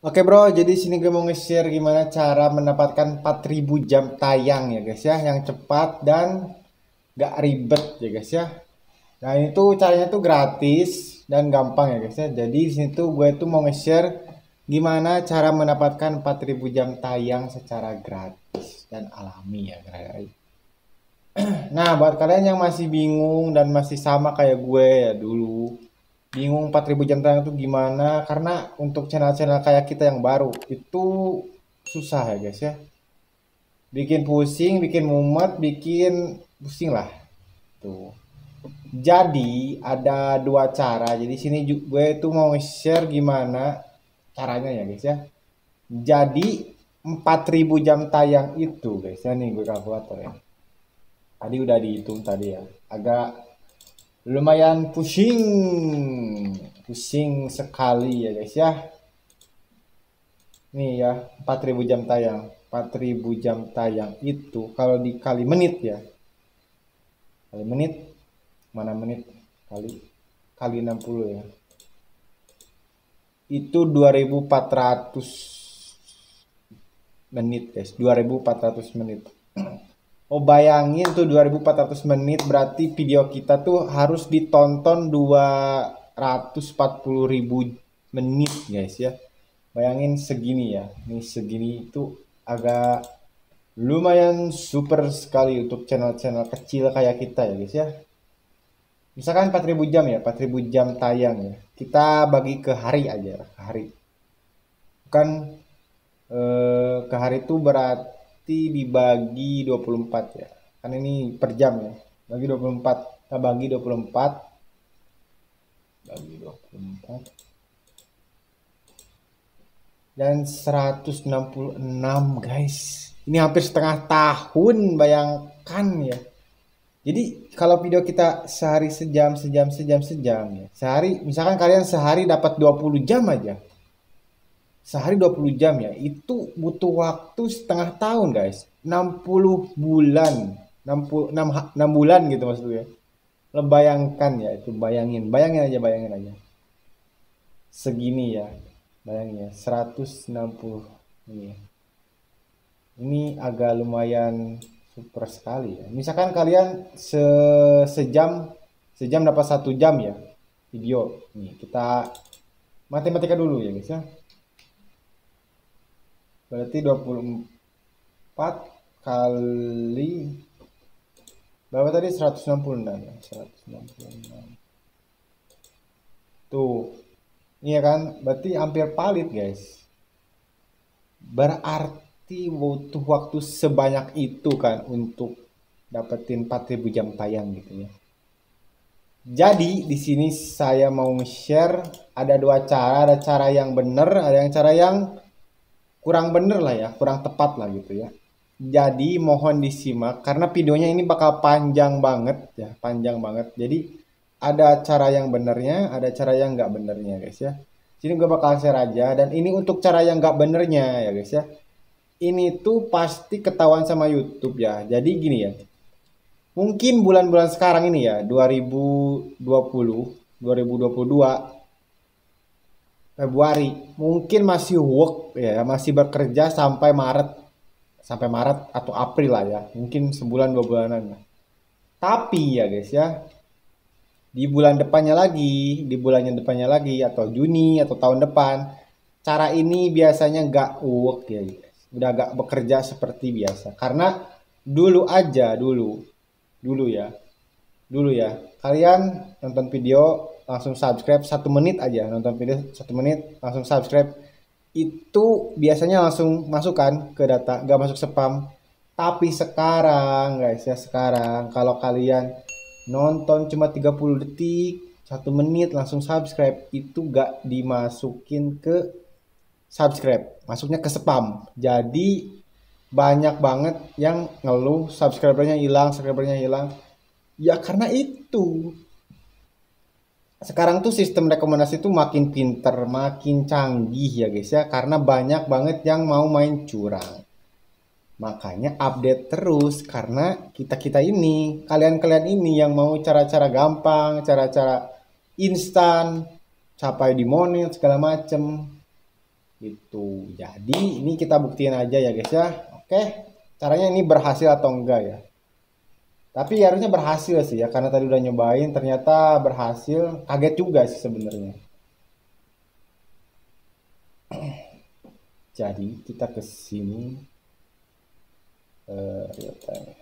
Oke bro, jadi sini gue mau nge-share gimana cara mendapatkan 4000 jam tayang ya guys ya, yang cepat dan gak ribet ya guys ya. Nah itu caranya tuh gratis dan gampang ya guys ya. Jadi di sini tuh gue tuh mau nge-share gimana cara mendapatkan 4000 jam tayang secara gratis dan alami ya guys. Nah buat kalian yang masih bingung dan masih sama kayak gue ya dulu, bingung 4000 jam tayang itu gimana, karena untuk channel-channel kayak kita yang baru itu susah ya guys ya, bikin pusing, bikin mumet, bikin pusing lah tuh. Jadi ada dua cara. Jadi sini gue itu mau share gimana caranya ya guys ya. Jadi 4000 jam tayang itu guys ya, nih gue kalkulator ya, tadi udah dihitung tadi ya, agak lumayan pusing, pusing sekali ya guys ya. Nih ya, 4000 jam tayang. 4000 jam tayang itu kalau dikali menit ya. Kali menit, mana menit? Kali 60 ya. Itu 2400 menit, guys. 2400 menit. Oh, bayangin tuh 2400 menit berarti video kita tuh harus ditonton 240.000 menit, guys ya. Bayangin segini ya. Ini segini itu agak lumayan super sekali untuk channel-channel kecil kayak kita ya guys ya. Misalkan 4000 jam ya, 4000 jam tayang ya. Kita bagi ke hari aja, ke hari. Bukan ke hari itu berarti dibagi 24 ya. Kan ini per jam ya. Bagi 24. Kita bagi 24. Bagi 24. Dan 166 guys. Ini hampir setengah tahun, bayangkan ya. Jadi kalau video kita sehari sejam ya. Sehari, misalkan kalian sehari dapat 20 jam aja. Sehari 20 jam ya. Itu butuh waktu setengah tahun guys. 60 bulan. 6 bulan gitu maksudnya. Lo bayangkan ya, itu bayangin. Bayangin aja. Segini ya. Bayangin ya, 160 ini. Ini agak lumayan super sekali ya. Misalkan kalian sejam dapat 1 jam ya video. Nih kita matematika dulu ya guys ya. Berarti 24 kali berapa tadi? 166 ya. 166. Tuh. Iya kan? Berarti hampir palit guys. Berarti butuh waktu sebanyak itu kan untuk dapetin 4000 jam tayang gitu ya. Jadi di sini saya mau nge-share ada dua cara, ada cara yang bener, ada yang cara yang kurang bener lah ya, kurang tepat lah gitu ya. Jadi mohon disimak karena videonya ini bakal panjang banget ya, panjang banget. Jadi ada cara yang benernya, ada cara yang nggak benernya guys ya. Sini gue bakal share aja, dan ini untuk cara yang nggak benernya ya guys ya. Ini tuh pasti ketahuan sama YouTube ya. Jadi gini ya. Mungkin bulan-bulan sekarang ini ya, 2020, 2022 Februari, mungkin masih work ya, masih bekerja sampai Maret atau April lah ya. Mungkin sebulan 2 bulanan lah. Tapi ya guys ya, di bulannya depannya lagi atau Juni atau tahun depan, cara ini biasanya nggak work ya guys. Udah nggak bekerja seperti biasa. Karena dulu ya, kalian nonton video langsung subscribe 1 menit aja, nonton video 1 menit langsung subscribe, itu biasanya langsung masukkan ke data, nggak masuk spam. Tapi sekarang guys ya, sekarang kalau kalian nonton cuma 30 detik 1 menit langsung subscribe, itu gak dimasukin ke subscribe, masuknya ke spam. Jadi banyak banget yang ngeluh subscribernya hilang ya, karena itu sekarang tuh sistem rekomendasi tuh makin pinter, makin canggih ya guys ya, karena banyak banget yang mau main curang. Makanya update terus, karena kita ini, kalian ini yang mau cara-cara gampang, cara-cara instan, capai di monet segala macem. Itu. Jadi ini kita buktiin aja ya guys ya. Oke, caranya ini berhasil atau enggak ya. Tapi harusnya berhasil sih ya, karena tadi udah nyobain ternyata berhasil. Kaget juga sih sebenarnya. Jadi kita ke sini real time.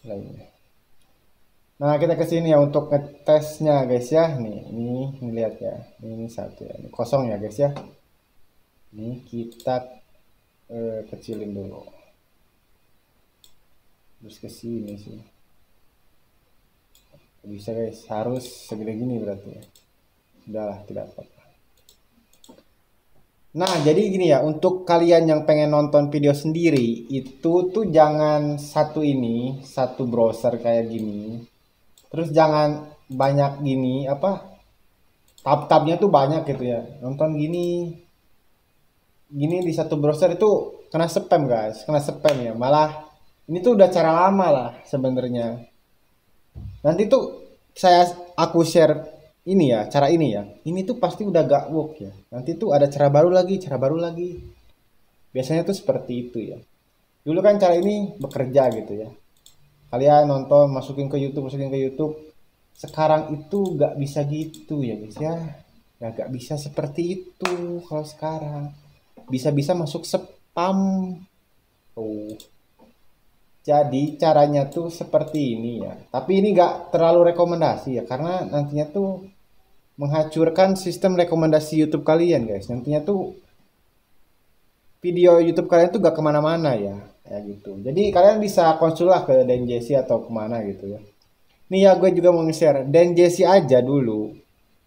Lainnya. Nah, kita ke sini ya untuk ngetesnya guys ya. Nih, ini lihat ya. Ini satu ya. Ini kosong ya guys ya. Ini kita kecilin dulu. Terus ke sini sih. Bisa guys, harus segede gini berarti ya. Sudahlah, tidak apa-apa. Nah, jadi gini ya, untuk kalian yang pengen nonton video sendiri, itu tuh jangan satu browser kayak gini. Terus jangan banyak gini, tab-tabnya tuh banyak gitu ya. Nonton gini di satu browser itu kena spam guys, kena spam ya. Malah ini tuh udah cara lama lah sebenarnya. Nanti tuh aku share ini ya, cara ini ya. Ini tuh pasti udah gak work ya. Nanti tuh ada cara baru lagi, cara baru lagi. Biasanya tuh seperti itu ya. Dulu kan cara ini bekerja gitu ya. Kalian nonton, masukin ke YouTube. Sekarang itu gak bisa gitu ya guys ya. Ya gak bisa seperti itu kalau sekarang. Bisa-bisa masuk spam. Tuh. Jadi caranya tuh seperti ini ya. Tapi ini gak terlalu rekomendasi ya. Karena nantinya tuh menghancurkan sistem rekomendasi YouTube kalian guys. Nantinya tuh video YouTube kalian tuh gak kemana-mana ya. Ya gitu. Jadi kalian bisa konsul lah ke Dan Jesse atau kemana gitu ya. Nih ya gue juga mau nge-share. Dan Jesse aja dulu.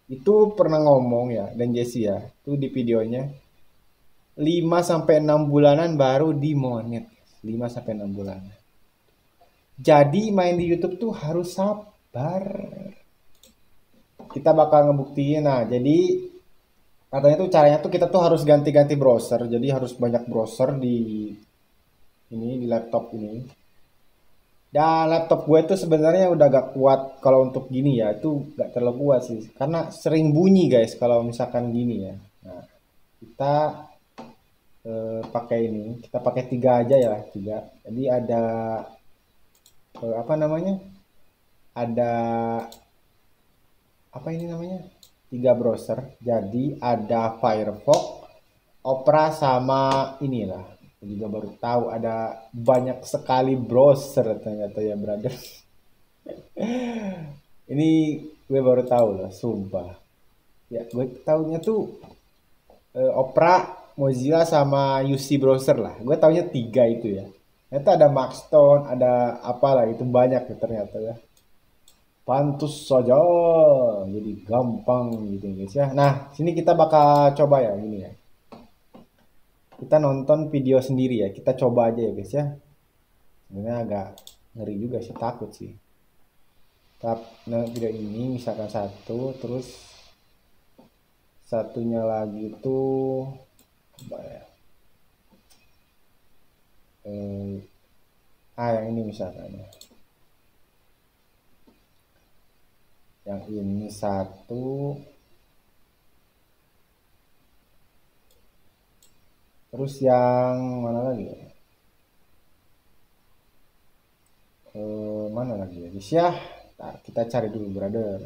Itu pernah ngomong ya. Dan Jesse ya. Itu di videonya. 5-6 bulanan baru dimonet. 5-6 bulanan. Jadi main di YouTube tuh harus sabar. Kita bakal ngebuktiin. Nah, jadi katanya tuh caranya tuh kita tuh harus ganti-ganti browser. Jadi harus banyak browser di laptop ini. Dan laptop gue tuh sebenarnya udah gak kuat kalau untuk gini ya. Itu gak terlalu kuat sih. Karena sering bunyi guys kalau misalkan gini ya. Nah, kita pakai ini. Kita pakai 3 aja ya, 3. Jadi ada apa namanya? Ada apa ini namanya? 3 browser. Jadi ada Firefox, Opera sama inilah. Saya juga baru tahu ada banyak sekali browser ternyata ya brother. Ini gue baru tahu loh, sumpah. Ya, gue tahunya tuh Opera, Mozilla sama UC browser lah. Gue tahunya 3 itu ya. Ternyata ada Maxstone, ada apalah itu banyak ya ternyata ya. Pantus saja, jadi gampang gitu guys ya. Nah, sini kita bakal coba ya gini ya. Kita nonton video sendiri ya. Kita coba aja ya guys ya. Sebenarnya agak ngeri juga sih, takut sih. Nah, video ini misalkan satu, terus satunya lagi itu coba ya. Yang ini misalkan ya. Yang ini satu. Terus yang mana lagi ya? Mana lagi ya guys ya? Nah, kita cari dulu brother.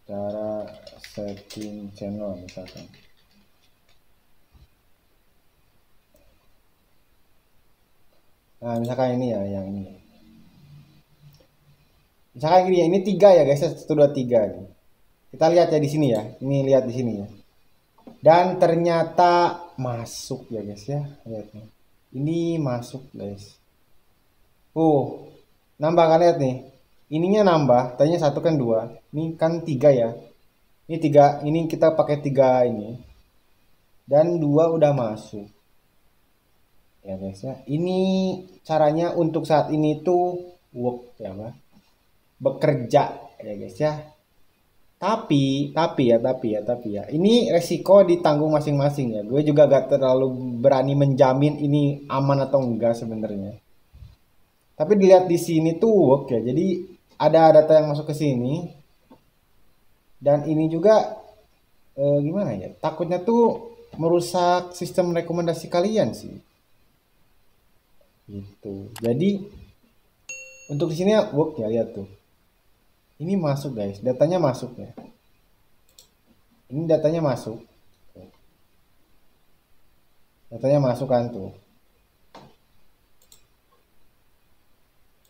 Cara setting channel misalkan. Nah, misalkan ini ya, yang ini. Misalkan gini ya, ini 3 ya guys, 1, 2, 3 nih. Kita lihat ya di sini ya. Ini lihat di sini ya. Dan ternyata masuk ya guys ya. Lihat nih. Ini masuk guys. Nambah kan lihat nih. Ininya nambah, tadinya 1 kan 2. Ini kan 3 ya. Ini 3, ini kita pakai 3 ini. Dan 2 udah masuk. Ya guys ya. Ini caranya untuk saat ini tuh work ya, Pak. Bekerja ya guys ya. Tapi ya, ini resiko ditanggung masing-masing ya. Gue juga gak terlalu berani menjamin ini aman atau enggak sebenarnya. Tapi dilihat di sini tuh work ya. Jadi ada data yang masuk ke sini dan ini juga gimana ya? Takutnya tuh merusak sistem rekomendasi kalian sih. Gitu. Jadi untuk di sini work ya, lihat tuh. Ini masuk guys, datanya masuk ya. Ini datanya masuk. Datanya masuk kan tuh.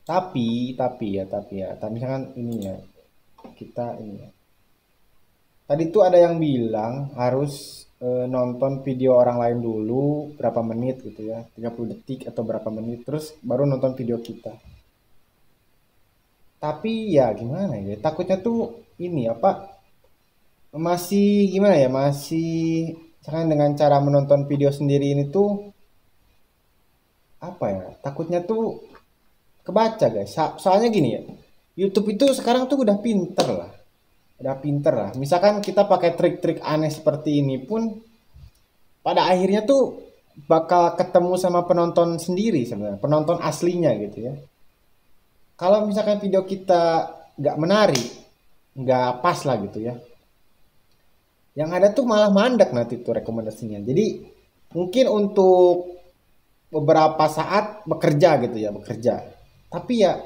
Tapi misalkan ini ya, kita ini ya. Tadi tuh ada yang bilang harus nonton video orang lain dulu berapa menit gitu ya, 30 detik atau berapa menit, terus baru nonton video kita. Tapi ya gimana ya, takutnya tuh ini apa, masih gimana ya, masih misalkan dengan cara menonton video sendiri ini tuh apa ya, takutnya tuh kebaca guys. Soalnya gini ya, YouTube itu sekarang tuh udah pinter lah. Udah pinter lah. Misalkan kita pakai trik-trik aneh seperti ini pun pada akhirnya tuh bakal ketemu sama penonton sendiri sebenarnya, penonton aslinya gitu ya. Kalau misalkan video kita nggak menarik, nggak pas lah gitu ya, yang ada tuh malah mandek nanti tuh rekomendasinya. Jadi mungkin untuk beberapa saat bekerja gitu ya, bekerja. Tapi ya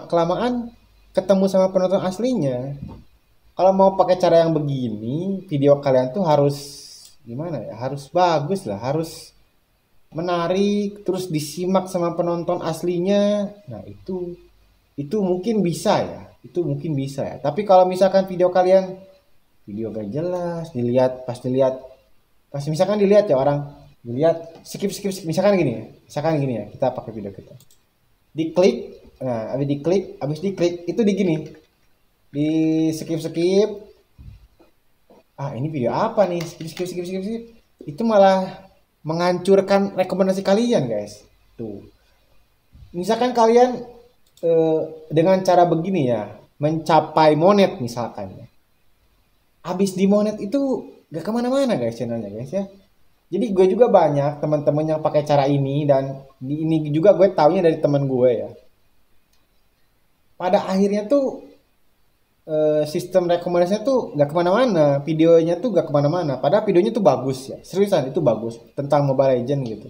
kelamaan ketemu sama penonton aslinya. Kalau mau pakai cara yang begini, video kalian tuh harus gimana ya? Harus bagus lah, harus menarik, terus disimak sama penonton aslinya. Nah, itu mungkin bisa ya. Itu mungkin bisa ya. Tapi kalau misalkan video gak jelas, pas misalkan dilihat ya orang, dilihat skip, misalkan gini ya. Misalkan gini ya, kita pakai video kita. Diklik, nah, habis diklik itu di gini. Di skip, ini video apa nih, skip, itu malah menghancurkan rekomendasi kalian guys. Tuh, misalkan kalian dengan cara begini ya mencapai monet misalkan ya, habis di monet itu gak kemana-mana guys channelnya guys ya. Jadi gue juga banyak teman-teman yang pakai cara ini, dan ini juga gue taunya dari teman gue ya. Pada akhirnya tuh sistem rekomendasinya tuh gak kemana-mana, videonya tuh gak kemana-mana, padahal videonya tuh bagus ya, seriusan itu bagus tentang Mobile Legend gitu.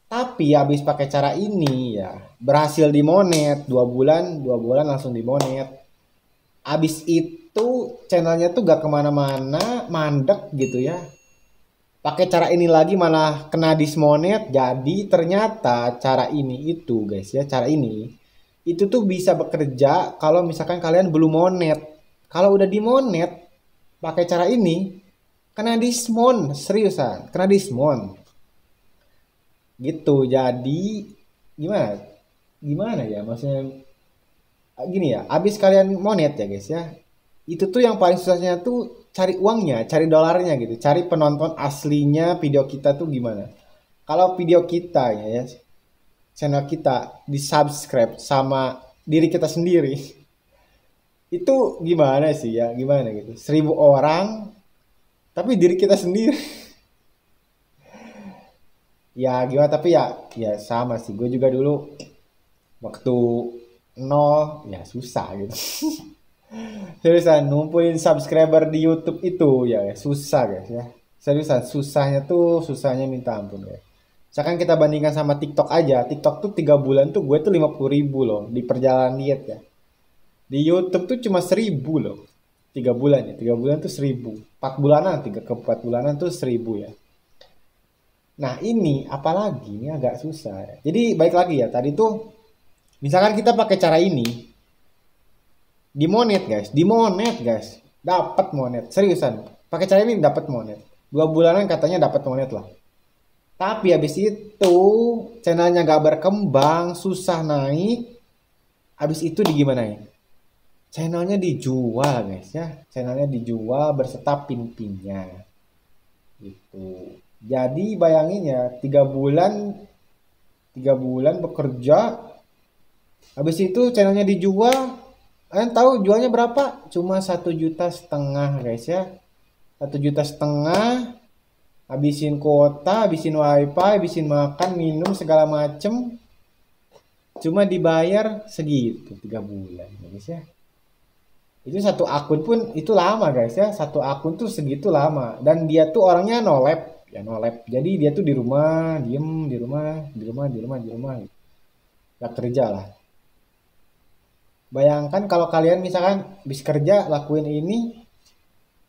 Tapi habis pakai cara ini ya berhasil dimonet 2 bulan langsung dimonet. Habis itu channelnya tuh gak kemana-mana, mandek gitu ya. Pakai cara ini lagi malah kena dismonet. Jadi ternyata cara ini itu guys ya, cara ini itu tuh bisa bekerja kalau misalkan kalian belum monet. Kalau udah dimonet pakai cara ini kena dismon, seriusan, kena dismon. Gitu. Jadi gimana ya maksudnya, gini ya, abis kalian monet ya guys ya, itu tuh yang paling susahnya tuh cari uangnya, cari dolarnya gitu, cari penonton aslinya video kita tuh gimana. Kalau video kita ya, channel kita di subscribe sama diri kita sendiri, itu gimana sih ya, gimana gitu, 1.000 orang tapi diri kita sendiri. Ya gimana, tapi ya sama sih, gue juga dulu waktu nol ya susah gitu. Seriusan ngumpulin subscriber di YouTube itu ya susah guys ya. Seriusan susahnya minta ampun guys. Misalkan kita bandingkan sama TikTok aja, TikTok tuh 3 bulan tuh gue tuh 50.000 loh di perjalanan diet ya. Di YouTube tuh cuma 1.000 loh. 3 bulan ya, 3 bulan tuh 1.000. 4 bulanan, 3 ke 4 bulanan tuh 1.000 ya. Nah ini apalagi, ini agak susah ya. Jadi baik lagi ya, tadi tuh misalkan kita pakai cara ini, dimonet guys, dapat monet, seriusan. Pakai cara ini dapat monet. 2 bulanan katanya dapat monet lah. Tapi habis itu channelnya gak berkembang, susah naik. Habis itu digimanain? Channelnya dijual guys ya, channelnya dijual berserta pin-pinnya. Gitu. Jadi bayangin ya, 3 bulan bekerja, habis itu channelnya dijual, Kalian tahu jualnya berapa? Cuma 1,5 juta guys ya. 1,5 juta, habisin kuota, habisin wifi, habisin makan, minum segala macem, cuma dibayar segitu 3 bulan guys ya. Itu satu akun pun itu lama guys ya, satu akun tuh segitu lama, dan dia tuh orangnya nolep ya, nolep. Jadi dia tuh di rumah diem, di rumah, di rumah, di rumah, di rumah, gak kerja lah. Bayangkan kalau kalian misalkan habis kerja lakuin ini,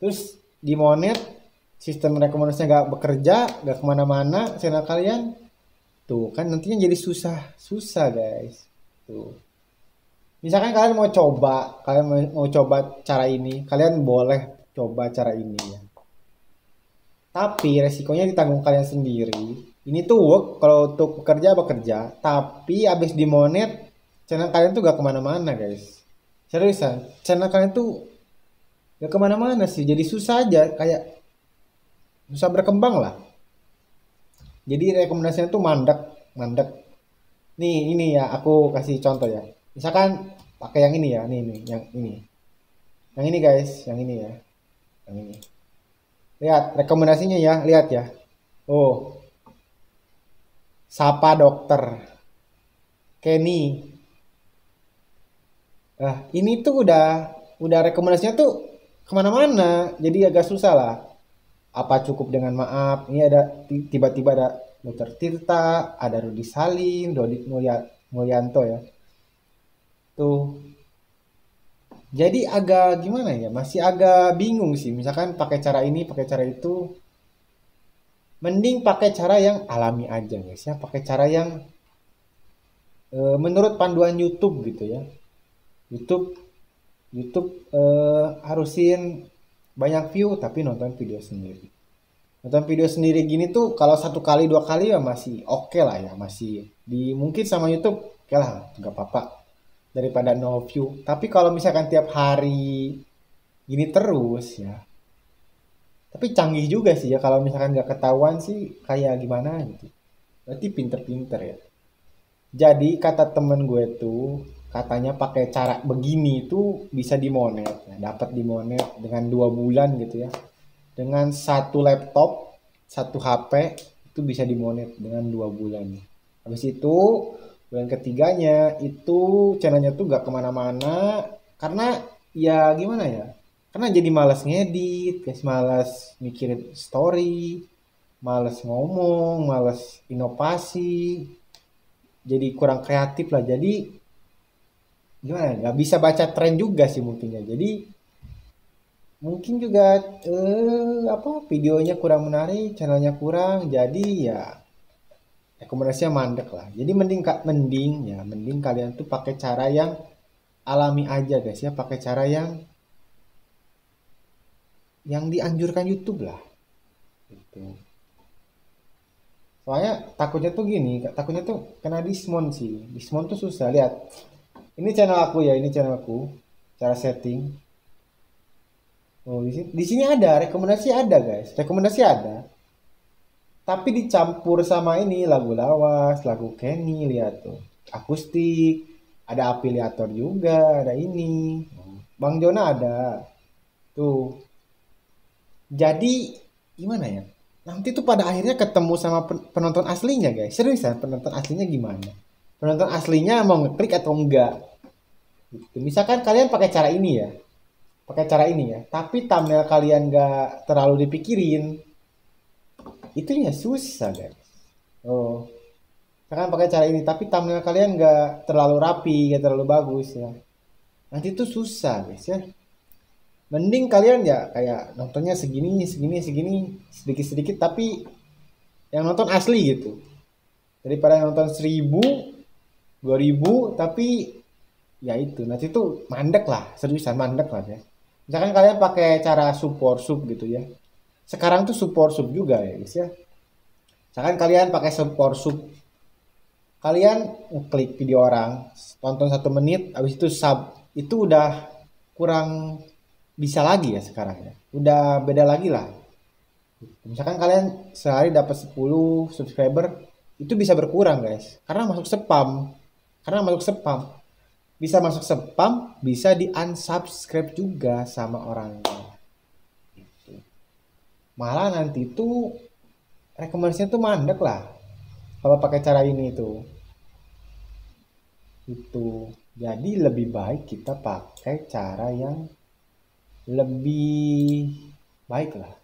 terus di monet, sistem rekomendasinya gak bekerja, gak kemana-mana channel kalian, tuh kan nantinya jadi susah, susah guys. Tuh. Misalkan kalian mau coba, kalian mau coba cara ini, kalian boleh coba cara ini ya. Tapi resikonya ditanggung kalian sendiri. Ini tuh work kalau untuk bekerja, tapi abis dimonet, channel kalian tuh gak kemana-mana guys. Seriusan, channel kalian tuh gak kemana-mana sih, jadi susah aja, kayak susah berkembang lah. Jadi rekomendasinya tuh mandek, mandek. Nih ini ya, aku kasih contoh ya. Misalkan pakai yang ini ya, nih, yang ini. Yang ini guys, yang ini ya. Yang ini. Lihat rekomendasinya ya, lihat ya. Oh, Sapa Dokter Kenny. Nah, ini tuh udah rekomendasinya tuh kemana-mana. Jadi agak susah lah. Apa cukup dengan maaf? Ini ada tiba-tiba ada Dr. Tirta, ada Rudi Salim, Dodi Mulyanto ya. Tuh. Jadi agak gimana ya? Masih agak bingung sih. Misalkan pakai cara ini, pakai cara itu. Mending pakai cara yang alami aja guys ya. Pakai cara yang menurut panduan YouTube gitu ya. YouTube YouTube harusin banyak view tapi nonton video sendiri. Nonton video sendiri gini tuh kalau 1 kali 2 kali ya masih oke lah ya, masih di mungkin sama YouTube oke lah, nggak apa-apa daripada no view. Tapi kalau misalkan tiap hari gini terus ya, tapi canggih juga sih ya kalau misalkan nggak ketahuan sih kayak gimana gitu. Berarti pinter-pinter ya. Jadi kata temen gue tuh katanya pakai cara begini tuh bisa dimonet, ya, dapat dimonet dengan 2 bulan gitu ya. Dengan satu laptop, satu HP itu bisa dimonet dengan 2 bulan. Habis itu bulan ketiganya itu channelnya tuh gak kemana-mana karena ya gimana ya? Karena jadi malas ngedit, guys, malas mikirin story, malas ngomong, malas inovasi, jadi kurang kreatif lah. Jadi gimana? Nggak bisa baca tren juga sih mungkin ya. Jadi mungkin juga apa videonya kurang menarik, channelnya kurang, jadi ya rekomendasinya mandek lah. Jadi mending kalian tuh pakai cara yang alami aja guys ya, pakai cara yang dianjurkan YouTube lah gitu. Soalnya takutnya tuh gini, takutnya tuh kena dismon sih. Dismon tuh susah. Lihat, ini channel aku ya, ini channel aku, cara setting. Oh, di sini ada rekomendasi, ada guys, rekomendasi ada. Tapi dicampur sama ini lagu lawas, lagu Kenny, lihat tuh. Akustik, ada afiliator juga, ada ini. Bang Jona ada. Tuh. Jadi gimana ya? Nanti tuh pada akhirnya ketemu sama penonton aslinya guys. Seriusan penonton aslinya gimana? Penonton aslinya mau ngeklik atau enggak? Gitu. Misalkan kalian pakai cara ini ya. Pakai cara ini ya. Tapi thumbnail kalian enggak terlalu dipikirin. Itu ya susah guys. Oh. Misalkan pakai cara ini tapi thumbnail kalian enggak terlalu rapi, enggak terlalu bagus ya. Nanti itu susah guys ya. Mending kalian ya kayak nontonnya segini, segini, segini, sedikit-sedikit tapi yang nonton asli gitu. Daripada yang nonton 1.000, 2.000 tapi ya itu nanti tuh mandek lah, seriusan mandek lah ya. Misalkan kalian pakai cara support sub gitu ya. Sekarang tuh support sub juga ya guys ya. Misalkan kalian pakai support sub, kalian klik video orang, tonton 1 menit, habis itu sub, itu udah kurang bisa lagi ya sekarang ya. Udah beda lagi lah. Misalkan kalian sehari dapat 10 subscriber, itu bisa berkurang guys. Karena masuk spam. Karena masuk spam. bisa masuk spam, bisa di unsubscribe juga sama orangnya. Gitu. Malah nanti tuh rekomendasinya tuh mandek lah kalau pakai cara ini tuh. Itu. Jadi lebih baik kita pakai cara yang lebih baik lah.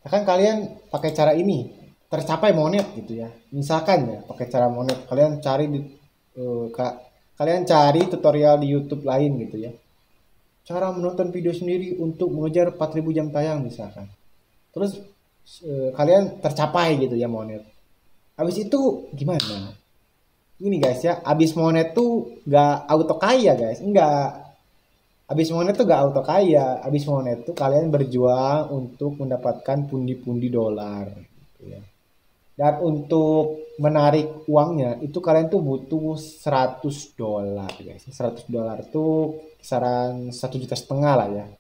Kan kalian pakai cara ini tercapai monet gitu ya. Misalkan ya pakai cara monet, kalian cari di kalian cari tutorial di YouTube lain gitu ya. Cara menonton video sendiri untuk mengejar 4000 jam tayang misalkan. Terus kalian tercapai gitu ya monet. Habis itu gimana? Ini guys ya, habis monet tuh gak auto kaya guys, enggak. Habis monet tuh gak auto kaya, habis monet tuh kalian berjuang untuk mendapatkan pundi-pundi dolar gitu ya. Dan untuk menarik uangnya itu kalian tuh butuh 100 dolar guys. 100 dolar tuh kisaran 1,5 juta lah ya.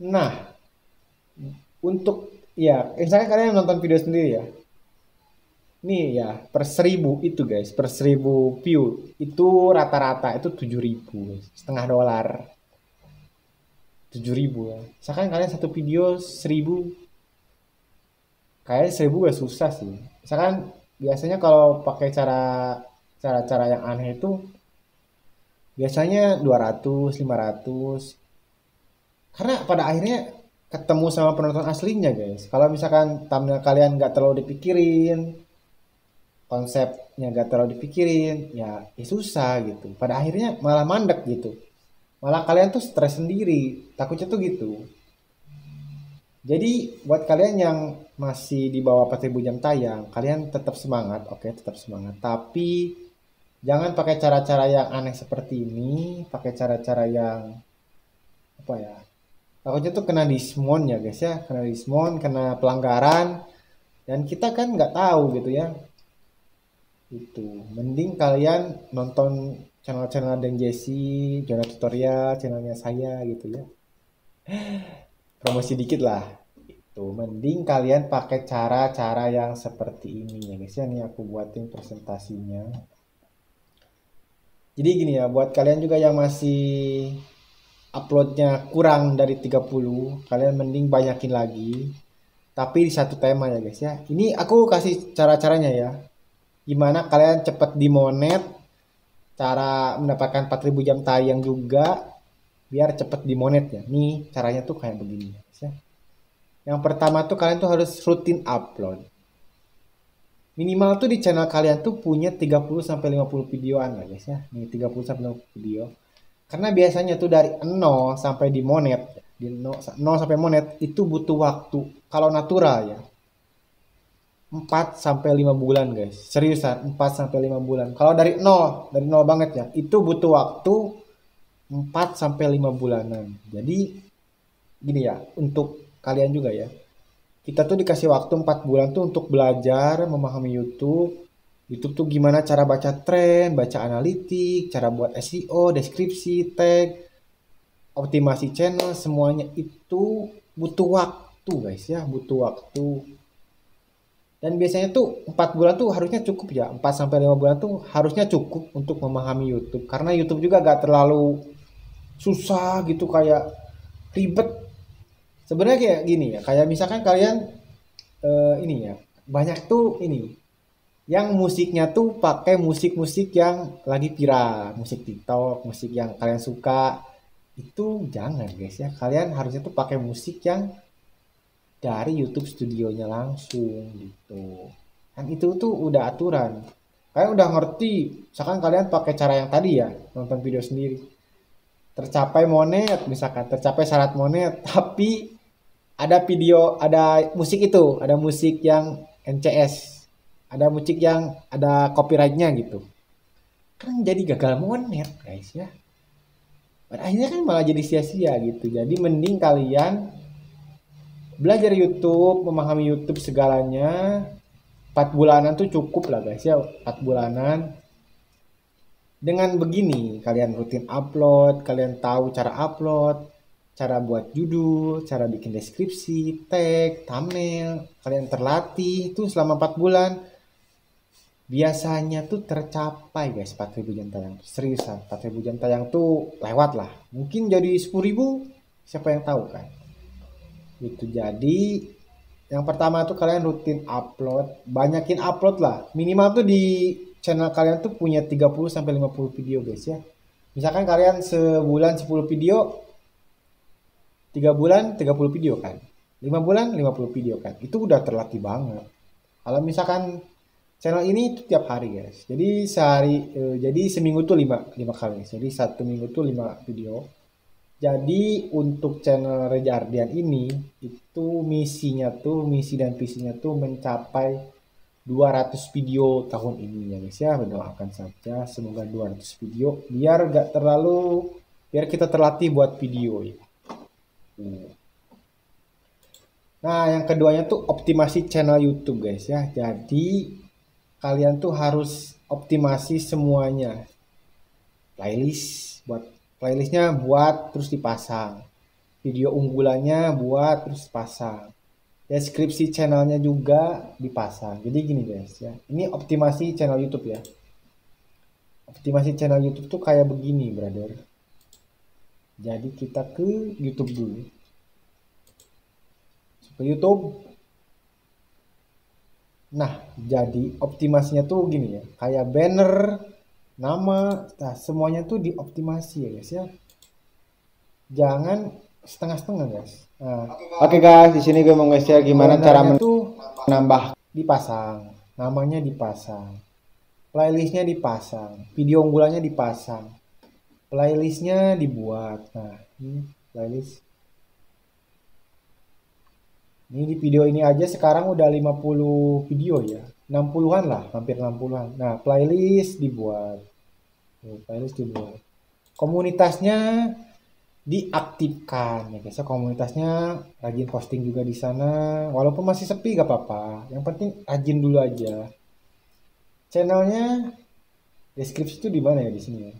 Nah, untuk ya, misalnya kalian nonton video sendiri ya. Nih ya, per 1.000 itu guys, per 1.000 view itu rata-rata itu 7.000 guys, setengah dolar. 7.000 ya. Misalkan kalian satu video 1.000, kayak 1.000 gak susah sih. Misalkan biasanya kalau pakai cara-cara yang aneh itu biasanya 200, 500. Karena pada akhirnya ketemu sama penonton aslinya guys. Kalau misalkan thumbnail kalian nggak terlalu dipikirin, konsepnya nggak terlalu dipikirin, ya susah gitu. Pada akhirnya malah mandek gitu. Malah kalian tuh stres sendiri. Takutnya tuh gitu. Jadi buat kalian yang masih di bawah 4000 jam tayang, kalian tetap semangat, oke, tetap semangat. Tapi jangan pakai cara-cara yang aneh seperti ini, pakai cara-cara yang apa ya? Takutnya tuh kena dismon ya guys ya, kena dismon, kena pelanggaran, dan kita kan nggak tahu gitu ya. Itu mending kalian nonton channel-channel Dan Jesse, channel tutorial, channelnya saya gitu ya. Promosi dikit lah. Itu mending kalian pakai cara-cara yang seperti ini ya guys ya. Nih aku buatin presentasinya. Jadi gini ya, buat kalian juga yang masih uploadnya kurang dari 30, kalian mending banyakin lagi. Tapi di satu tema ya guys ya. Ini aku kasih cara-caranya ya. Gimana kalian cepet di monet, cara mendapatkan 4000 jam tayang juga, biar cepet di monetnya. Nih caranya tuh kayak begini guys ya. Yang pertama tuh kalian tuh harus rutin upload. Minimal tuh di channel kalian tuh punya 30 sampai 50 videoan lah guys ya. Nih 30 sampai 50 video. Karena biasanya tuh dari 0 sampai di monet, di 0 sampai monet itu butuh waktu kalau natural ya. 4 sampai 5 bulan guys. Seriusan 4 sampai 5 bulan. Kalau dari nol banget ya, itu butuh waktu 4 sampai 5 bulanan. Jadi gini ya, untuk kalian juga ya. Kita tuh dikasih waktu 4 bulan tuh untuk belajar memahami YouTube. YouTube tuh gimana cara baca tren, baca analitik, cara buat SEO, deskripsi, tag, optimasi channel, semuanya itu butuh waktu guys ya, butuh waktu. Dan biasanya tuh 4 bulan tuh harusnya cukup ya, 4 sampai 5 bulan tuh harusnya cukup untuk memahami YouTube. Karena YouTube juga gak terlalu susah gitu kayak ribet. Sebenarnya kayak gini ya, kayak misalkan kalian ini ya, banyak tuh ini yang musiknya tuh pakai musik-musik yang lagi viral, musik TikTok, musik yang kalian suka. Itu jangan guys ya, kalian harusnya tuh pakai musik yang dari YouTube studionya langsung gitu. Kan itu tuh udah aturan. Kalian udah ngerti, misalkan kalian pakai cara yang tadi ya, nonton video sendiri. Tercapai monet, misalkan tercapai syarat monet, tapi ada video, ada musik itu, ada musik yang NCS, ada musik yang ada copyrightnya gitu. Kan jadi gagal monet guys ya. Pada akhirnya kan malah jadi sia-sia gitu. Jadi mending kalian belajar YouTube, memahami YouTube segalanya. 4 bulanan tuh cukup lah guys ya, 4 bulanan. Dengan begini, kalian rutin upload, kalian tahu cara upload, cara buat judul, cara bikin deskripsi, tag, thumbnail, kalian terlatih itu selama 4 bulan. biasanya tuh tercapai guys 4.000 jam tayang. Seriusan 4.000 jam tayang tuh lewat lah. Mungkin jadi 10.000, siapa yang tahu kan. Itu jadi yang pertama tuh kalian rutin upload, banyakin upload lah. Minimal tuh di channel kalian tuh punya 30 sampai 50 video guys ya. Misalkan kalian sebulan 10 video, 3 bulan 30 video kan. 5 bulan 50 video kan. Itu udah terlatih banget. Kalau misalkan channel ini tuh tiap hari guys. Jadi jadi seminggu tuh 5 kali. Jadi satu minggu tuh 5 video. Jadi untuk channel Reza Ardian ini itu misi dan visinya tuh mencapai 200 video tahun ini ya guys ya. Mendoakan saja semoga 200 video biar kita terlatih buat video ya. Nah, yang keduanya tuh optimasi channel YouTube guys ya. Jadi kalian tuh harus optimasi semuanya. Playlistnya buat terus dipasang. Video unggulannya buat terus pasang. Deskripsi channelnya juga dipasang. Jadi gini guys ya. Ini optimasi channel YouTube ya. Optimasi channel YouTube tuh kayak begini, brother. Jadi kita ke YouTube dulu. Ke YouTube. Nah, jadi optimasinya tuh gini ya. Kayak banner, nama, nah semuanya tuh dioptimasi ya guys ya. Jangan setengah-setengah guys. Nah, oke guys, di sini gue mau nge-share gimana cara menambah dipasang, namanya dipasang, playlistnya dipasang, video unggulannya dipasang, playlistnya dibuat. Nah, ini playlist. Ini di video ini aja sekarang udah 50 video ya. 60-an lah, hampir 60-an. Nah, playlist dibuat. Komunitasnya diaktifkan ya guys. Komunitasnya rajin posting juga di sana. Walaupun masih sepi gak apa-apa. Yang penting rajin dulu aja. Channelnya deskripsi itu di mana ya di sini ya.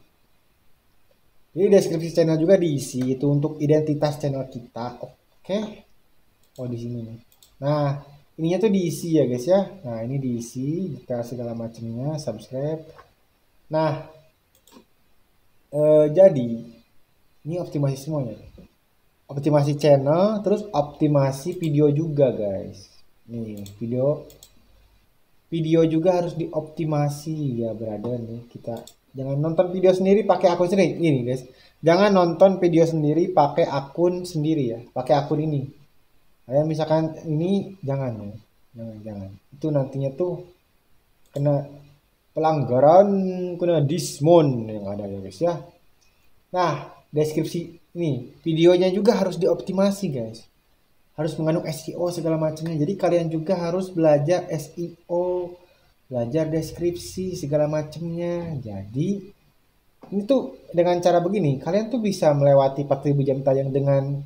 Jadi deskripsi channel juga diisi itu untuk identitas channel kita. Oke. Oh di sini nih. Nah, ininya tuh diisi ya guys ya. Nah, ini diisi detail segala macamnya, subscribe. Nah, jadi ini optimasi semuanya. Optimasi channel, terus optimasi video juga guys. Nih, video juga harus dioptimasi ya brother nih. Kita jangan nonton video sendiri pakai akun sendiri. Ini guys. Jangan nonton video sendiri pakai akun sendiri ya. Pakai akun ini. Kayak misalkan ini jangan ya. Jangan. Itu nantinya tuh kena pelanggaran, kena dismon yang ada ya guys ya. Nah, deskripsi ini videonya juga harus dioptimasi guys. Harus mengandung SEO segala macamnya. Jadi kalian juga harus belajar SEO, belajar deskripsi segala macamnya. Jadi ini tuh dengan cara begini kalian tuh bisa melewati 4.000 jam tayang dengan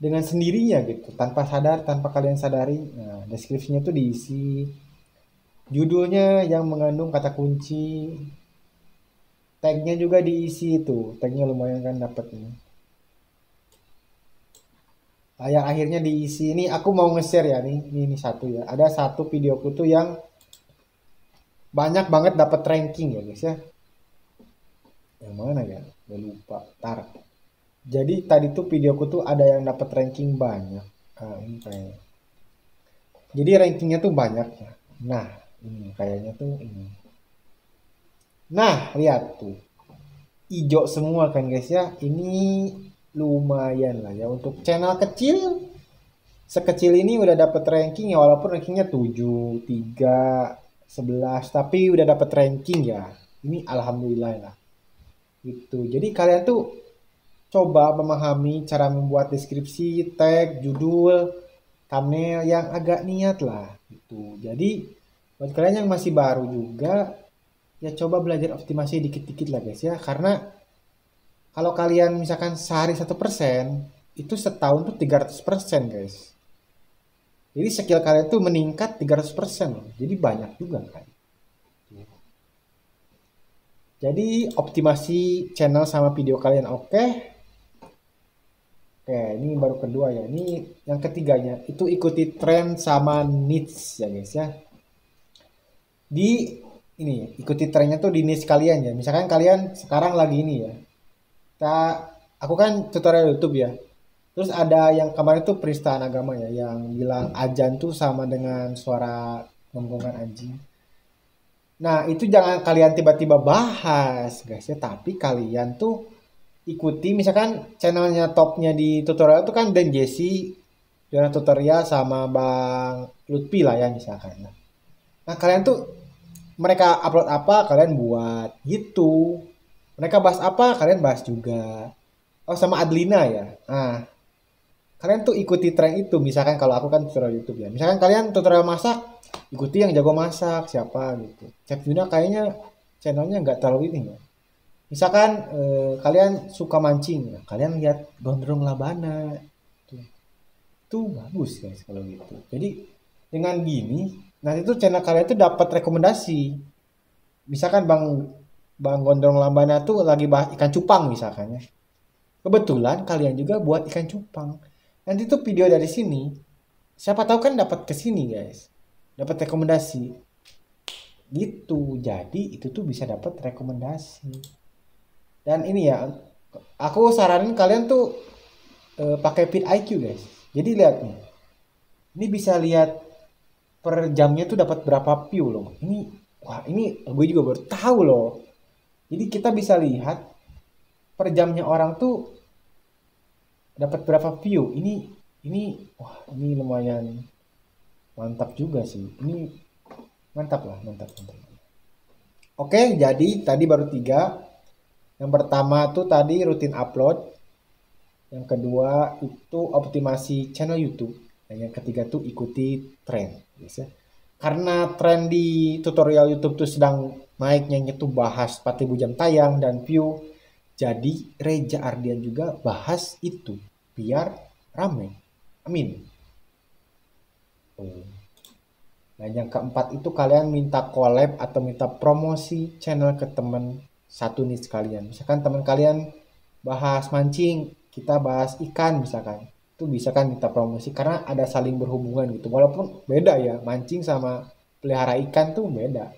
sendirinya gitu, tanpa sadar, tanpa kalian sadari. Nah, deskripsinya tuh diisi, judulnya yang mengandung kata kunci, tagnya juga diisi tuh, tagnya lumayan kan dapat ini. Yang akhirnya diisi ini aku mau nge-share ya nih, ini satu ya, ada satu videoku tuh yang banyak banget dapat ranking ya guys ya. Yang mana ya? Udah lupa. Tar. Jadi tadi tuh videoku tuh ada yang dapat ranking banyak. Nah, ini kayaknya. Jadi rankingnya tuh banyak ya. Nah, ini kayaknya tuh ini. Nah, lihat tuh. Ijo semua kan guys ya. Ini lumayan lah ya untuk channel kecil. Sekecil ini udah dapat ranking ya, walaupun rankingnya 7, 3, 11, tapi udah dapat ranking ya. Ini alhamdulillah lah. Gitu. Jadi kalian tuh coba memahami cara membuat deskripsi, tag, judul, thumbnail yang agak niat lah gitu. Jadi buat kalian yang masih baru juga ya coba belajar optimasi dikit-dikit lah guys ya. Karena kalau kalian misalkan sehari 1%, itu setahun tuh 300% guys. Jadi skill kalian tuh meningkat 300% loh. Jadi banyak juga kan. Jadi optimasi channel sama video kalian oke. Oke, ini baru kedua ya. Ini yang ketiganya itu ikuti tren sama needs ya guys ya. di ini ikuti trennya tuh di niche kalian ya. Misalkan kalian sekarang lagi ini ya. Aku kan tutorial YouTube ya. Terus ada yang kemarin tuh penistaan agama ya, yang bilang ajan tuh sama dengan suara gonggongan anjing. Nah, itu jangan kalian tiba-tiba bahas, guys ya. Tapi kalian tuh ikuti, misalkan channelnya topnya di tutorial itu kan Dan Jesse, Jona tutorial sama Bang Lutfi lah ya misalkan. Nah, kalian tuh mereka upload apa, kalian buat gitu. Mereka bahas apa, kalian bahas juga. Oh, sama Adlina ya. Nah, kalian tuh ikuti tren itu. Misalkan kalau aku kan tutorial YouTube ya. Misalkan kalian tutorial masak, ikuti yang jago masak siapa gitu. Chef Yuna kayaknya channelnya nggak terlalu ini ya. Misalkan kalian suka mancing, ya, kalian lihat Gondrong Labana. Tuh bagus guys kalau gitu. Jadi dengan gini, nanti tuh channel kalian tuh dapat rekomendasi. Misalkan Bang Bang Gondrong Labana tuh lagi bahas ikan cupang misalkan ya. Kebetulan kalian juga buat ikan cupang. Nanti tuh video dari sini, siapa tahu kan dapat ke sini guys. Dapat rekomendasi. Gitu. Jadi itu tuh bisa dapat rekomendasi. Dan ini ya, aku saranin kalian tuh pakai Feed IQ guys. Jadi lihat nih. Ini bisa lihat per jamnya tuh dapat berapa view loh. Ini wah, ini gue juga baru tahu loh. Jadi kita bisa lihat per jamnya orang tuh dapat berapa view. Ini wah, ini lumayan mantap juga sih. Ini mantap lah, mantap, mantap. Oke, jadi tadi baru 3. Yang pertama tuh tadi rutin upload. Yang kedua itu optimasi channel YouTube. Dan yang ketiga tuh ikuti tren. Ya. Karena tren di tutorial YouTube tuh sedang naiknya itu bahas 4000 jam tayang dan view. Jadi Reza Ardian juga bahas itu biar rame. Amin. Oh. Dan yang keempat itu kalian minta collab atau minta promosi channel ke teman satu niche kalian. Misalkan teman kalian bahas mancing, kita bahas ikan misalkan. Itu bisa kan minta promosi karena ada saling berhubungan gitu. Walaupun beda ya, mancing sama pelihara ikan tuh beda.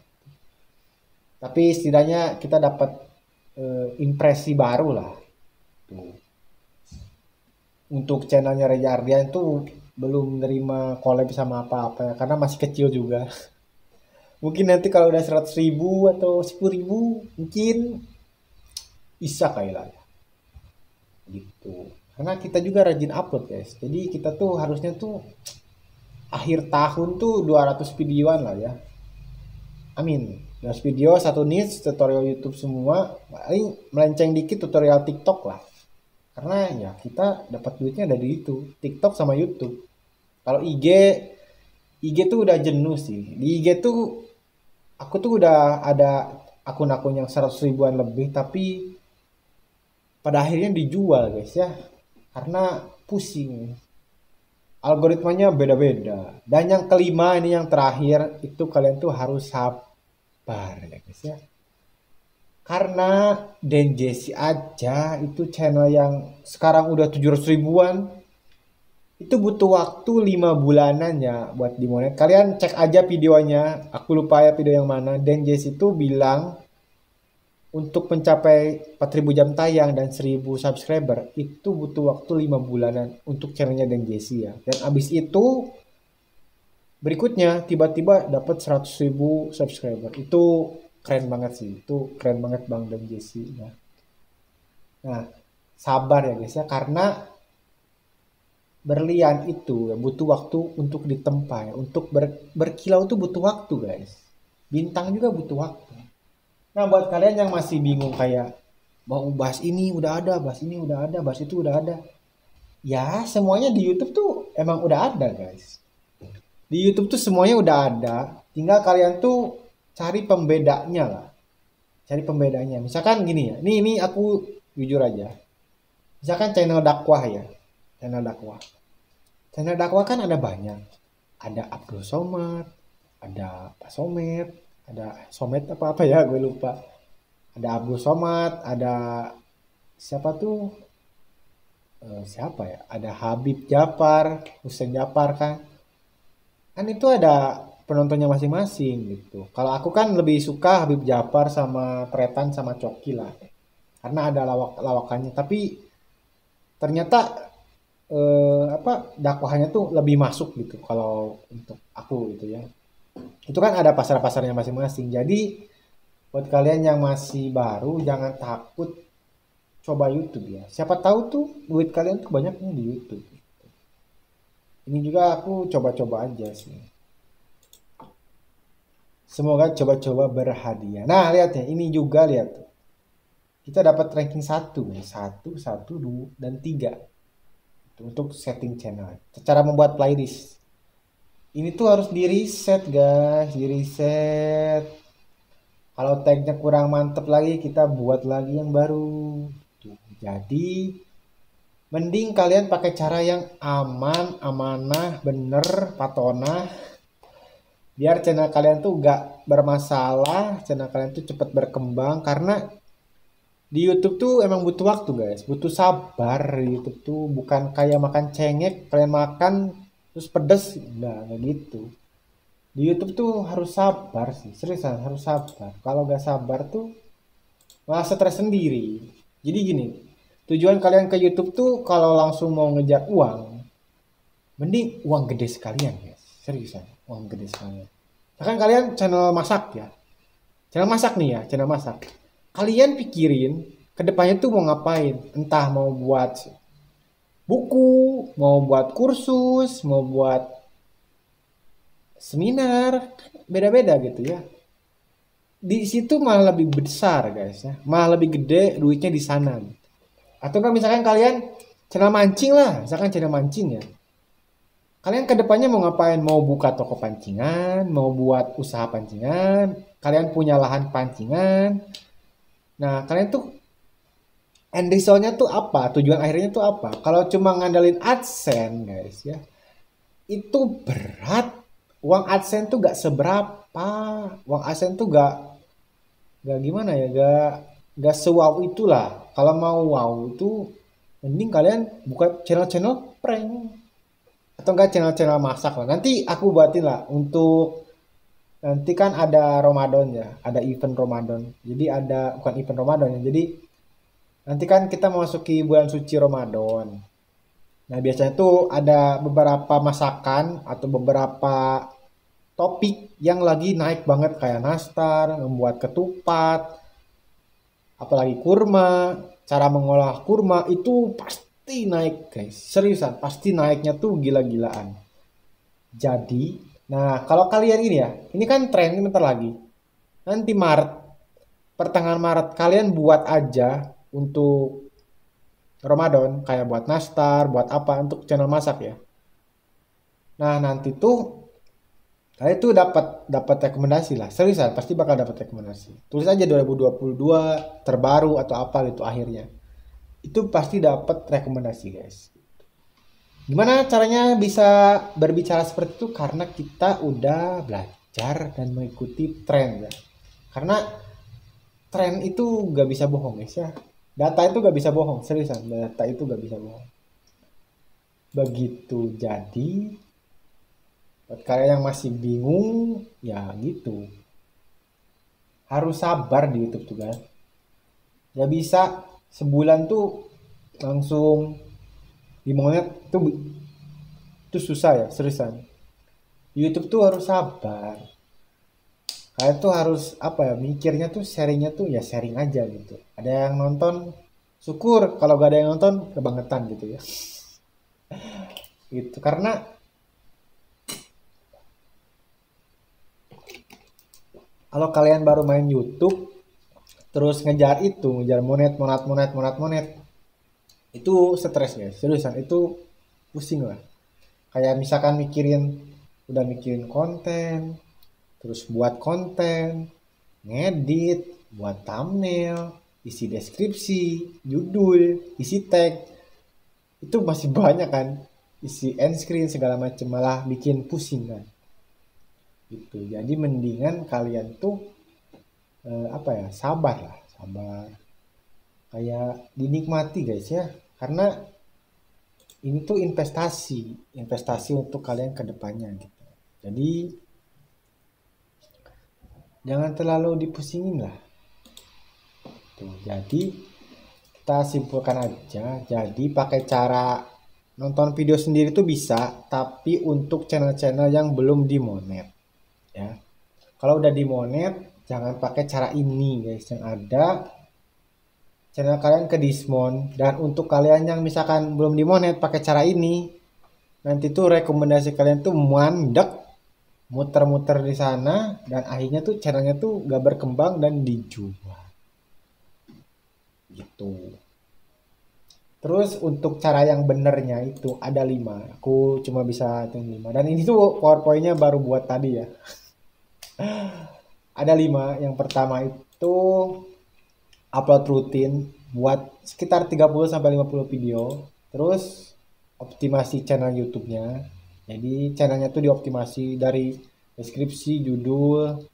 Tapi setidaknya kita dapat impresi baru lah. Tuh. Untuk channelnya Reza Ardian itu belum menerima collab sama apa-apa ya, karena masih kecil juga. Mungkin nanti kalau udah 100.000 atau 10.000 mungkin bisa kayak lah ya. Gitu. Karena kita juga rajin upload guys. Jadi kita tuh harusnya tuh akhir tahun tuh 200 videoan lah ya. Amin. 200 video, satu niche, tutorial YouTube semua. Paling melenceng dikit tutorial TikTok lah. Karena ya kita dapat duitnya dari itu. TikTok sama YouTube. Kalau IG tuh udah jenuh sih. Di IG tuh aku tuh udah ada akun-akun yang 100 ribuan lebih. Tapi pada akhirnya dijual guys ya. Karena pusing. Algoritmanya beda-beda. Dan yang kelima ini yang terakhir. Itu kalian tuh harus sabar ya guys ya. Karena Dan Jesse aja itu channel yang sekarang udah 700 ribuan. Itu butuh waktu 5 bulanan ya buat dimonet. Kalian cek aja videonya. Aku lupa ya video yang mana. Dan Jesse itu bilang untuk mencapai 4000 jam tayang dan 1000 subscriber itu butuh waktu 5 bulanan untuk channelnya Dan Jesse ya. Dan abis itu berikutnya tiba-tiba dapat 100.000 subscriber. Itu keren banget sih. Itu keren banget Bang Dan Jesse ya. Nah, sabar ya guys ya, karena berlian itu ya, butuh waktu untuk ditempa ya. Untuk berkilau itu butuh waktu guys. Bintang juga butuh waktu. Nah, buat kalian yang masih bingung kayak mau bahas ini udah ada, bahas ini udah ada, bahas itu udah ada. Ya, semuanya di YouTube tuh emang udah ada guys. Di YouTube tuh semuanya udah ada. Tinggal kalian tuh cari pembedanya lah. Cari pembedanya. Misalkan gini ya. Ini aku jujur aja. Misalkan channel dakwah ya. Channel dakwah. Channel dakwah kan ada banyak. Ada Abdul Somad, ada Pak Somet, ada Somet apa ya, gue lupa. Ada Abdul Somad, ada siapa tuh? Siapa ya? Ada Habib Japar, Husain Japar kan. Kan itu ada penontonnya masing-masing gitu. Kalau aku kan lebih suka Habib Jafar sama Tretan sama Coki lah. Karena ada lawakannya. Tapi ternyata apa dakwahnya tuh lebih masuk gitu kalau untuk aku gitu ya. Itu kan ada pasar-pasarnya masing-masing. Jadi buat kalian yang masih baru jangan takut coba YouTube ya. Siapa tahu tuh duit kalian tuh banyaknya di YouTube. Ini juga aku coba-coba aja sih. Semoga coba-coba berhadiah. Nah, lihat ya, ini juga lihat. Kita dapat ranking satu nih, satu, satu, 2, dan 3 untuk setting channel. Cara membuat playlist. Ini tuh harus di reset guys, di reset. Kalau tagnya kurang mantep lagi, kita buat lagi yang baru. Tuh, jadi mending kalian pakai cara yang aman, amanah, bener, patona. Biar channel kalian tuh gak bermasalah, channel kalian tuh cepat berkembang. Karena di YouTube tuh emang butuh waktu guys, butuh sabar. Di YouTube tuh bukan kayak makan cengek, kalian makan terus pedes, enggak kayak gitu. Di YouTube tuh harus sabar sih, seriusan harus sabar. Kalau gak sabar tuh malah stres sendiri. Jadi gini, tujuan kalian ke YouTube tuh kalau langsung mau ngejar uang, mending uang gede sekalian guys, seriusan uang gede sekalian. Bahkan kalian channel masak ya, channel masak nih ya, channel masak. Kalian pikirin kedepannya tuh mau ngapain, entah mau buat buku, mau buat kursus, mau buat seminar, beda-beda gitu ya. Di situ malah lebih besar guys ya, malah lebih gede duitnya di sana. Atau kan misalkan kalian channel mancing lah, misalkan channel mancing ya. Kalian kedepannya mau ngapain? Mau buka toko pancingan, mau buat usaha pancingan, kalian punya lahan pancingan. Nah, kalian tuh end resultnya tuh apa? Tujuan akhirnya tuh apa? Kalau cuma ngandalin AdSense guys ya, itu berat. Uang AdSense tuh gak seberapa. Uang AdSense tuh gak gimana ya, gak sewow itulah. Kalau mau wow itu mending kalian buka channel-channel prank atau enggak channel-channel masak lah. Nanti aku buatin lah untuk nanti kan ada Ramadan ya, ada event Ramadan. Jadi ada bukan event Ramadan ya. Jadi nanti kan kita memasuki bulan suci Ramadan. Nah, biasanya tuh ada beberapa masakan atau beberapa topik yang lagi naik banget kayak nastar, membuat ketupat, apalagi kurma, cara mengolah kurma itu pasti naik guys. Seriusan, pasti naiknya tuh gila-gilaan. Jadi, nah kalau kalian ini ya, ini kan tren ini bentar lagi. Nanti Maret, pertengahan Maret kalian buat aja untuk Ramadan kayak buat nastar, buat apa untuk channel masak ya. Nah, nanti tuh kalian tuh dapat dapat rekomendasi lah. Seriusan pasti bakal dapat rekomendasi. Tulis aja 2022 terbaru atau apa gitu akhirnya. Itu pasti dapat rekomendasi, guys. Gimana caranya bisa berbicara seperti itu? Karena kita udah belajar dan mengikuti tren ya. Karena tren itu gak bisa bohong guys ya. Data itu gak bisa bohong, seriusan. Data itu gak bisa bohong. Begitu jadi, buat kalian yang masih bingung, ya gitu. Harus sabar di YouTube tuh kan. Gak bisa sebulan tuh langsung 5 menit tuh itu susah ya, seriusan. YouTube tuh harus sabar. Kalian tuh harus apa ya, mikirnya tuh sharingnya tuh ya sharing aja gitu. Ada yang nonton, syukur. Kalau gak ada yang nonton, kebangetan gitu ya. Gitu, karena kalau kalian baru main YouTube, terus ngejar itu, ngejar monet, itu stres guys, seriusan itu pusing lah. Kayak misalkan udah mikirin konten, terus buat konten, ngedit, buat thumbnail, isi deskripsi, judul, isi tag, itu masih banyak kan, isi end screen segala macam, malah bikin pusing kan. Gitu. Jadi mendingan kalian tuh apa ya, sabar lah, sabar. Kayak dinikmati guys ya, karena ini tuh investasi untuk kalian ke depannya gitu. Jadi jangan terlalu dipusingin lah. Tuh, jadi kita simpulkan aja. Jadi pakai cara nonton video sendiri tuh bisa, tapi untuk channel-channel yang belum dimonet ya. Kalau udah dimonet, jangan pakai cara ini guys. Yang ada channel kalian ke dismon, dan untuk kalian yang misalkan belum dimonet pakai cara ini, nanti tuh rekomendasi kalian tuh mandek, muter-muter di sana, dan akhirnya tuh channelnya tuh gak berkembang dan dijual gitu. Terus untuk cara yang benernya itu ada 5. Aku cuma bisa hitung 5. Dan ini tuh PowerPoint-nya baru buat tadi ya. Ada 5. Yang pertama itu upload rutin buat sekitar 30 sampai 50 video. Terus optimasi channel YouTube-nya. Jadi channelnya tuh dioptimasi dari deskripsi, judul,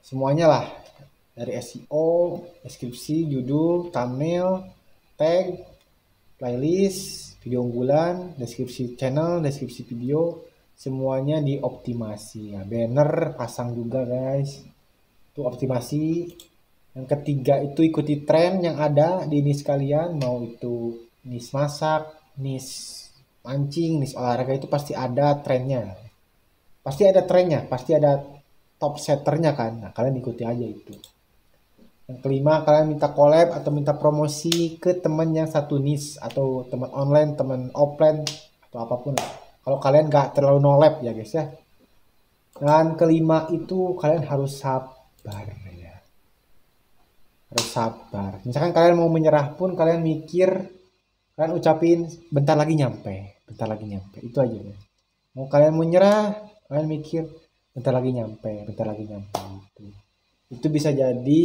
semuanya lah. Dari SEO, deskripsi, judul, thumbnail, tag, playlist, video unggulan, deskripsi channel, deskripsi video, semuanya dioptimasi ya. Banner pasang juga guys, itu optimasi. Yang ketiga itu ikuti tren yang ada di niche kalian, mau itu niche masak, niche mancing, niche olahraga, itu pasti ada trennya, pasti ada trennya, pasti ada top setternya kan. Nah kalian ikuti aja itu. Yang kelima, kalian minta collab atau minta promosi ke teman yang satu niche, atau teman online, teman offline, atau apapun lah. Kalau kalian nggak terlalu nolep ya guys ya. Dan kelima itu kalian harus sabar ya. Harus sabar. Misalkan kalian mau menyerah pun kalian mikir, kalian ucapin bentar lagi nyampe, bentar lagi nyampe. Itu aja ya. Mau kalian menyerah, kalian mikir bentar lagi nyampe, bentar lagi nyampe. Itu bisa jadi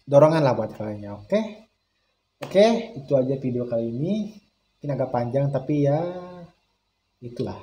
dorongan lah buat kalian ya. Oke, itu aja video kali ini. Mungkin agak panjang tapi ya itulah.